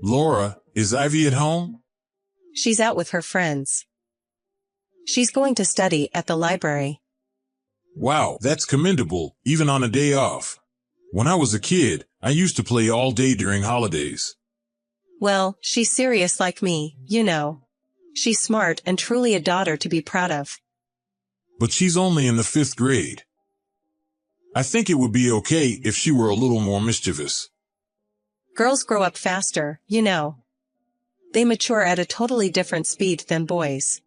Laura, is Ivy at home? She's out with her friends. She's going to study at the library. Wow, that's commendable, even on a day off. When I was a kid, I used to play all day during holidays. Well, she's serious like me, you know. She's smart and truly a daughter to be proud of. But she's only in the 5th grade. I think it would be okay if she were a little more mischievous. Girls grow up faster, you know. They mature at a totally different speed than boys.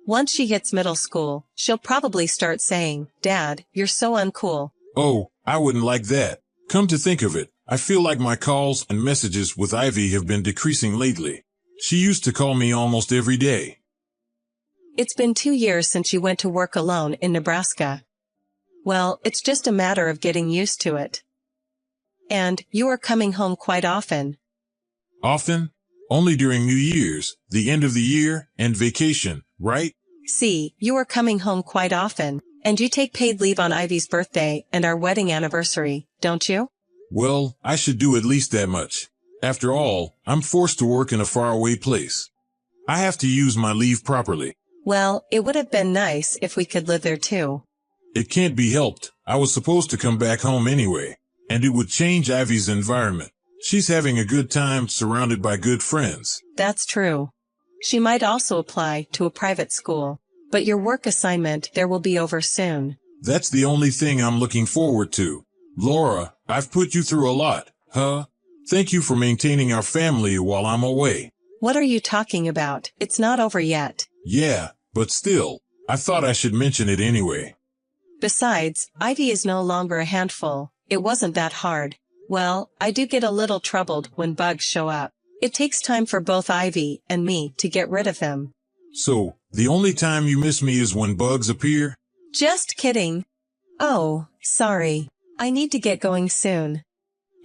Once she hits middle school, she'll probably start saying, "Dad, you're so uncool." Oh, I wouldn't like that. Come to think of it, I feel like my calls and messages with Ivy have been decreasing lately. She used to call me almost every day. It's been 2 years since you went to work alone in Nebraska. Well, it's just a matter of getting used to it. And you are coming home quite often. Often? Only during New Year's, the end of the year, and vacation, right? See, you are coming home quite often, and you take paid leave on Ivy's birthday and our wedding anniversary, don't you? Well, I should do at least that much. After all, I'm forced to work in a faraway place. I have to use my leave properly. Well, it would have been nice if we could live there too. It can't be helped. I was supposed to come back home anyway, and it would change Ivy's environment. She's having a good time surrounded by good friends. That's true. She might also apply to a private school, but your work assignment there will be over soon. That's the only thing I'm looking forward to. Laura, I've put you through a lot, huh? Thank you for maintaining our family while I'm away. What are you talking about? It's not over yet. Yeah, but still, I thought I should mention it anyway. Besides, Ivy is no longer a handful. It wasn't that hard. Well, I do get a little troubled when bugs show up. It takes time for both Ivy and me to get rid of them. So, the only time you miss me is when bugs appear? Just kidding. Oh, sorry. I need to get going soon.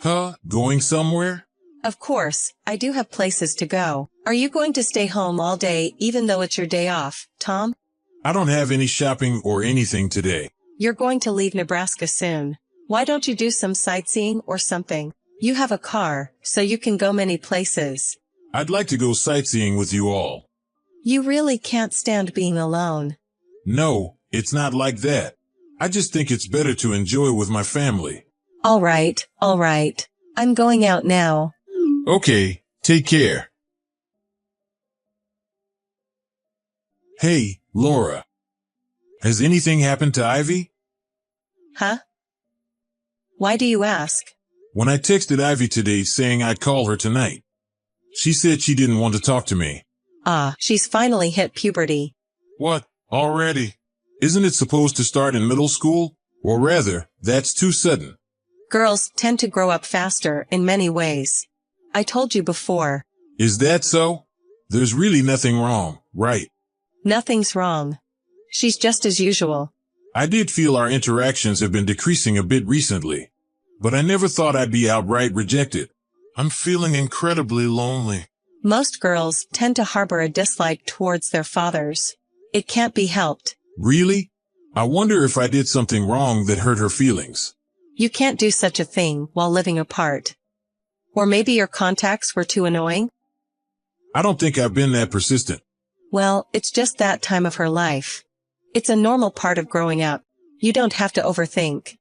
Huh? Going somewhere? Of course, I do have places to go. Are you going to stay home all day even though it's your day off, Tom? I don't have any shopping or anything today. You're going to leave Nebraska soon. Why don't you do some sightseeing or something? You have a car, so you can go many places. I'd like to go sightseeing with you all. You really can't stand being alone. No, it's not like that. I just think it's better to enjoy with my family. All right. I'm going out now. Okay, take care. Hey, Laura. Has anything happened to Ivy? Huh? Why do you ask? When I texted Ivy today saying I'd call her tonight, she said she didn't want to talk to me. She's finally hit puberty. What? Already? Isn't it supposed to start in middle school? Or rather, that's too sudden. Girls tend to grow up faster in many ways. I told you before. Is that so? There's really nothing wrong, right? Nothing's wrong. She's just as usual. I did feel our interactions have been decreasing a bit recently, but I never thought I'd be outright rejected. I'm feeling incredibly lonely. Most girls tend to harbor a dislike towards their fathers. It can't be helped. Really? I wonder if I did something wrong that hurt her feelings. You can't do such a thing while living apart. Or maybe your contacts were too annoying? I don't think I've been that persistent. Well, it's just that time of her life. It's a normal part of growing up. You don't have to overthink.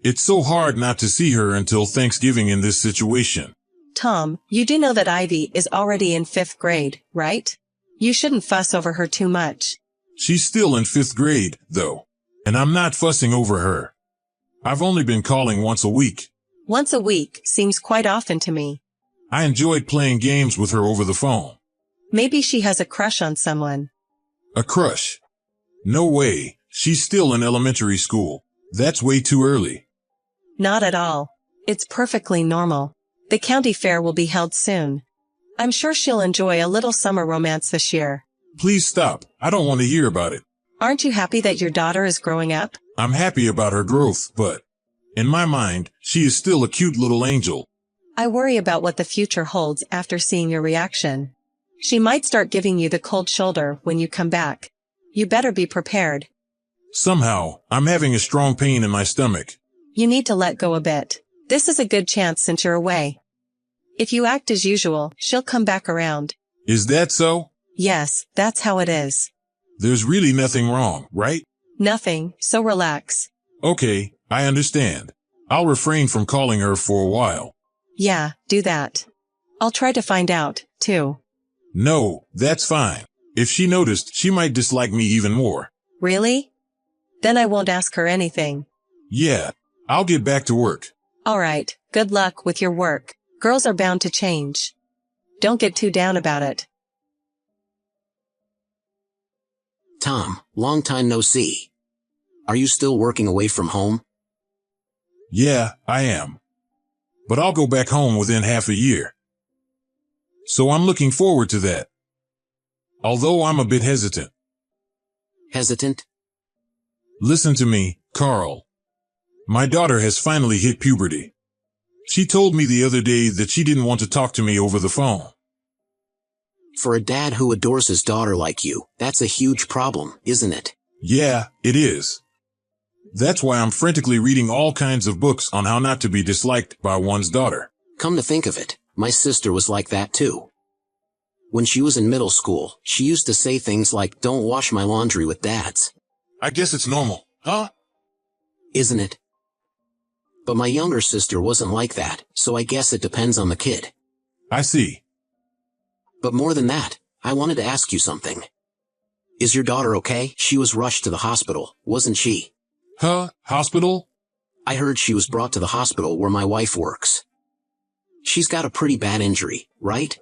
It's so hard not to see her until Thanksgiving in this situation. Tom, you do know that Ivy is already in 5th grade, right? You shouldn't fuss over her too much. She's still in 5th grade, though, and I'm not fussing over her. I've only been calling once a week. Once a week seems quite often to me. I enjoyed playing games with her over the phone. Maybe she has a crush on someone. A crush? No way. She's still in elementary school. That's way too early. Not at all. It's perfectly normal. The county fair will be held soon. I'm sure she'll enjoy a little summer romance this year. Please stop. I don't want to hear about it. Aren't you happy that your daughter is growing up? I'm happy about her growth, but in my mind, she is still a cute little angel. I worry about what the future holds after seeing your reaction. She might start giving you the cold shoulder when you come back. You better be prepared. Somehow, I'm having a strong pain in my stomach. You need to let go a bit. This is a good chance since you're away. If you act as usual, she'll come back around. Is that so? Yes, that's how it is. There's really nothing wrong, right? Nothing, so relax. Okay, I understand. I'll refrain from calling her for a while. Yeah, do that. I'll try to find out, too. No, that's fine. If she noticed, she might dislike me even more. Really? Then I won't ask her anything. Yeah, I'll get back to work. All right, good luck with your work. Girls are bound to change. Don't get too down about it. Tom, long time no see. Are you still working away from home? Yeah, I am. But I'll go back home within half a year. So I'm looking forward to that. Although I'm a bit hesitant. Hesitant? Listen to me, Carl. My daughter has finally hit puberty. She told me the other day that she didn't want to talk to me over the phone. For a dad who adores his daughter like you, that's a huge problem, isn't it? Yeah, it is. That's why I'm frantically reading all kinds of books on how not to be disliked by one's daughter. Come to think of it, my sister was like that too. When she was in middle school, she used to say things like, "Don't wash my laundry with dads." I guess it's normal, huh? Isn't it? But my younger sister wasn't like that, so I guess it depends on the kid. I see. But more than that, I wanted to ask you something. Is your daughter okay? She was rushed to the hospital, wasn't she? Huh? Hospital? I heard she was brought to the hospital where my wife works. She's got a pretty bad injury, right?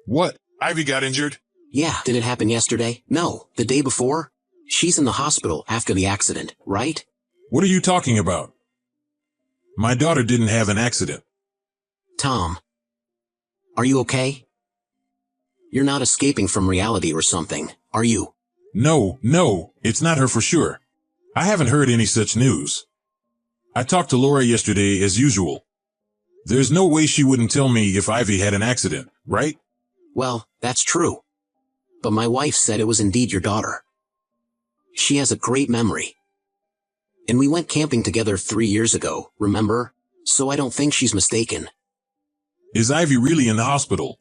What? Ivy got injured? Yeah, did it happen yesterday? No, the day before? She's in the hospital after the accident, right? What are you talking about? My daughter didn't have an accident. Tom. Are you okay? You're not escaping from reality or something, are you? No, it's not her for sure. I haven't heard any such news. I talked to Laura yesterday as usual. There's no way she wouldn't tell me if Ivy had an accident, right? Well, that's true. But my wife said it was indeed your daughter. She has a great memory. And we went camping together 3 years ago, remember? So I don't think she's mistaken. Is Ivy really in the hospital?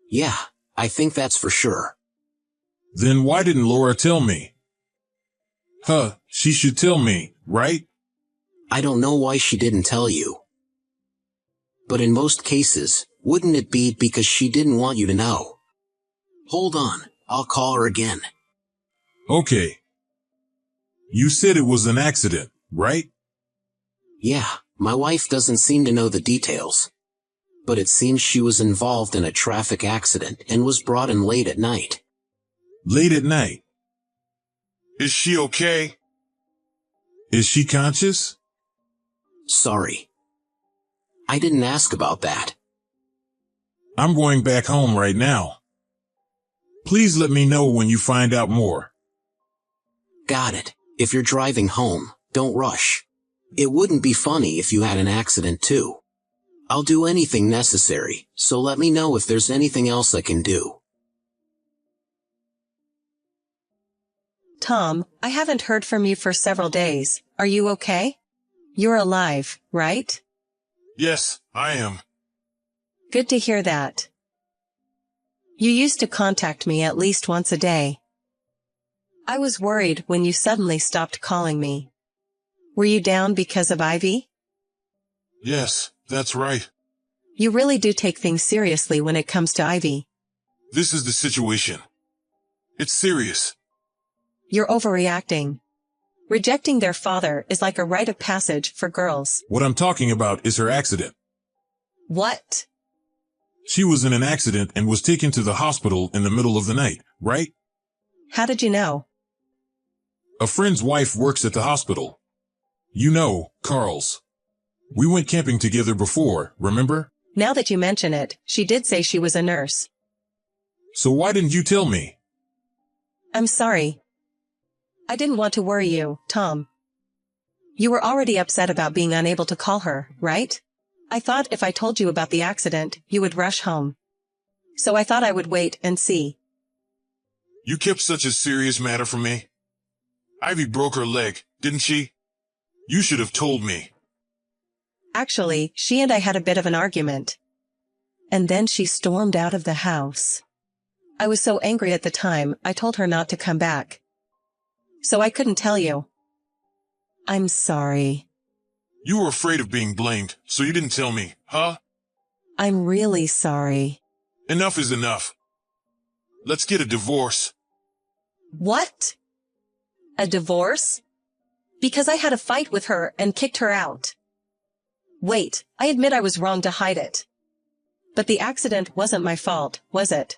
Yeah, I think that's for sure. Then why didn't Laura tell me? Huh, she should tell me, right? I don't know why she didn't tell you. But in most cases, wouldn't it be because she didn't want you to know? Hold on, I'll call her again. Okay. You said it was an accident, right? Yeah, my wife doesn't seem to know the details. But it seems she was involved in a traffic accident and was brought in late at night. Late at night? Is she okay? Is she conscious? Sorry. I didn't ask about that. I'm going back home right now. Please let me know when you find out more. Got it. If you're driving home, don't rush. It wouldn't be funny if you had an accident too. I'll do anything necessary, so let me know if there's anything else I can do. Tom, I haven't heard from you for several days. Are you okay? You're alive, right? Yes, I am. Good to hear that. You used to contact me at least once a day. I was worried when you suddenly stopped calling me. Were you down because of Ivy? Yes, that's right. You really do take things seriously when it comes to Ivy. This is the situation. It's serious. You're overreacting. Rejecting their father is like a rite of passage for girls. What I'm talking about is her accident. What? She was in an accident and was taken to the hospital in the middle of the night, right? How did you know? A friend's wife works at the hospital. You know, Carl's. We went camping together before, remember? Now that you mention it, she did say she was a nurse. So why didn't you tell me? I'm sorry. I didn't want to worry you, Tom. You were already upset about being unable to call her, right? I thought if I told you about the accident, you would rush home. So I thought I would wait and see. You kept such a serious matter from me. Ivy broke her leg, didn't she? You should have told me. Actually, she and I had a bit of an argument. and then she stormed out of the house. I was so angry at the time, I told her not to come back. So I couldn't tell you. I'm sorry. You were afraid of being blamed, so you didn't tell me, huh? I'm really sorry. Enough is enough. Let's get a divorce. What? A divorce? Because I had a fight with her and kicked her out. Wait, I admit I was wrong to hide it. But the accident wasn't my fault, was it?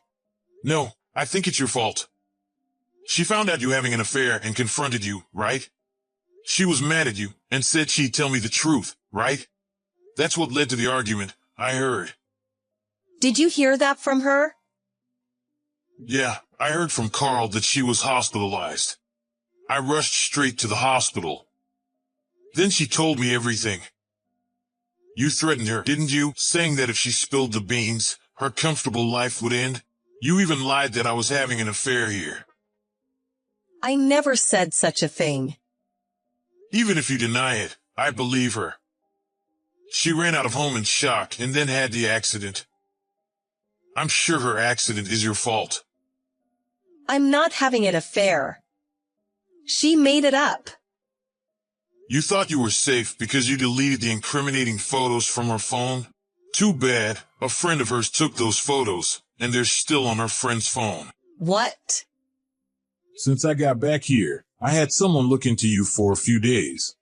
No, I think it's your fault. She found out you having an affair and confronted you, right? She was mad at you and said she'd tell me the truth, right? That's what led to the argument, I heard. Did you hear that from her? Yeah, I heard from Carl that she was hospitalized. I rushed straight to the hospital. Then she told me everything. You threatened her, didn't you? Saying that if she spilled the beans, her comfortable life would end. You even lied that I was having an affair here. I never said such a thing. Even if you deny it, I believe her. She ran out of home in shock and then had the accident. I'm sure her accident is your fault. I'm not having an affair. She made it up. You thought you were safe because you deleted the incriminating photos from her phone? Too bad. A friend of hers took those photos, and they're still on her friend's phone. What? Since I got back here, I had someone look into you for a few days.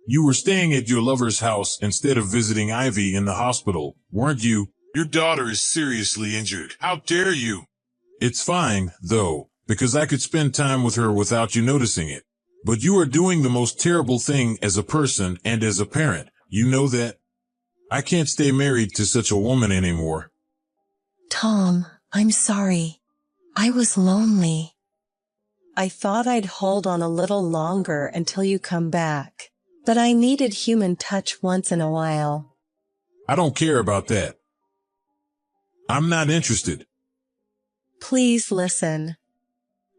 You were staying at your lover's house instead of visiting Ivy in the hospital, weren't you? Your daughter is seriously injured. How dare you? It's fine, though, because I could spend time with her without you noticing it. But you are doing the most terrible thing as a person and as a parent. You know that? I can't stay married to such a woman anymore. Tom, I'm sorry. I was lonely. I thought I'd hold on a little longer until you come back. But I needed human touch once in a while. I don't care about that. I'm not interested. Please listen.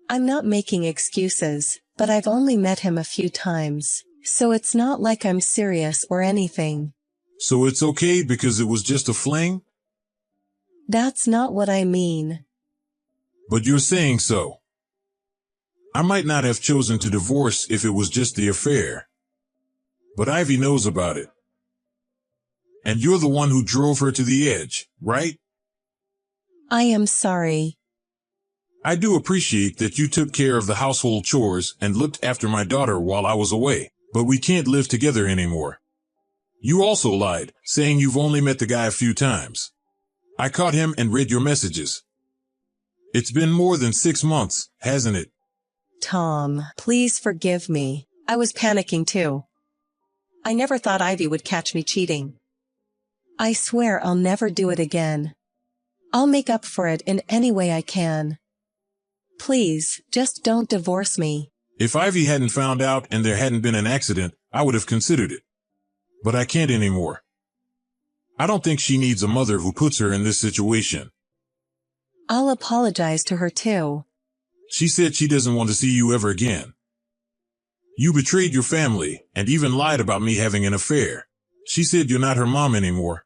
I'm not making excuses, but I've only met him a few times, so it's not like I'm serious or anything. So it's okay because it was just a fling? That's not what I mean. But you're saying so. I might not have chosen to divorce if it was just the affair. But Ivy knows about it. And you're the one who drove her to the edge, right? I am sorry. I do appreciate that you took care of the household chores and looked after my daughter while I was away, but we can't live together anymore. You also lied, saying you've only met the guy a few times. I caught him and read your messages. It's been more than 6 months, hasn't it? Tom, please forgive me. I was panicking too. I never thought Ivy would catch me cheating. I swear I'll never do it again. I'll make up for it in any way I can. Please, just don't divorce me. If Ivy hadn't found out and there hadn't been an accident, I would have considered it. But I can't anymore. I don't think she needs a mother who puts her in this situation. I'll apologize to her too. She said she doesn't want to see you ever again. You betrayed your family and even lied about me having an affair. She said you're not her mom anymore.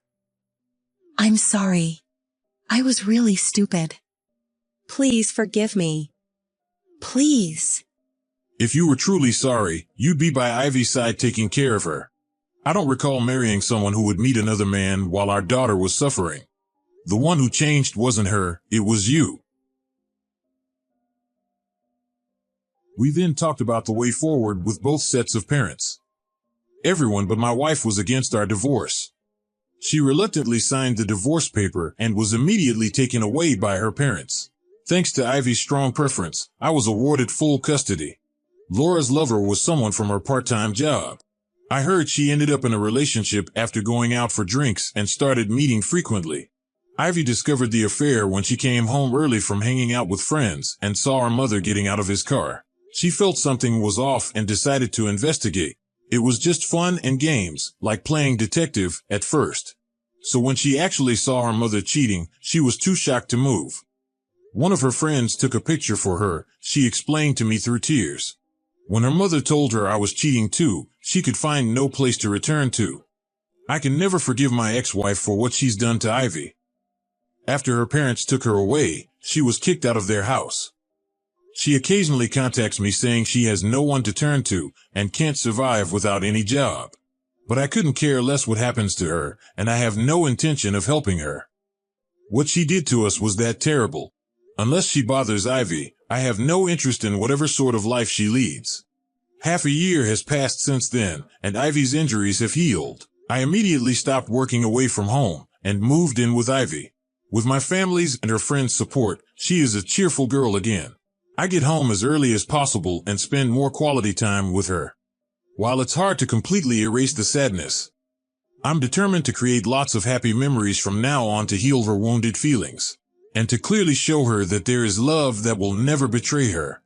I'm sorry. I was really stupid. Please forgive me. Please. If you were truly sorry, you'd be by Ivy's side taking care of her. I don't recall marrying someone who would meet another man while our daughter was suffering. The one who changed wasn't her, it was you. We then talked about the way forward with both sets of parents. Everyone but my wife was against our divorce. She reluctantly signed the divorce paper and was immediately taken away by her parents. Thanks to Ivy's strong preference, I was awarded full custody. Laura's lover was someone from her part-time job. I heard she ended up in a relationship after going out for drinks and started meeting frequently. Ivy discovered the affair when she came home early from hanging out with friends and saw her mother getting out of his car. She felt something was off and decided to investigate. It was just fun and games, like playing detective at first. So when she actually saw her mother cheating, she was too shocked to move. One of her friends took a picture for her, she explained to me through tears. When her mother told her I was cheating too, she could find no place to return to. I can never forgive my ex-wife for what she's done to Ivy. After her parents took her away, she was kicked out of their house. She occasionally contacts me saying she has no one to turn to and can't survive without any job. But I couldn't care less what happens to her, and I have no intention of helping her. What she did to us was that terrible. Unless she bothers Ivy, I have no interest in whatever sort of life she leads. Half a year has passed since then, and Ivy's injuries have healed. I immediately stopped working away from home and moved in with Ivy. With my family's and her friends' support, she is a cheerful girl again. I get home as early as possible and spend more quality time with her. While it's hard to completely erase the sadness, I'm determined to create lots of happy memories from now on to heal her wounded feelings, and to clearly show her that there is love that will never betray her.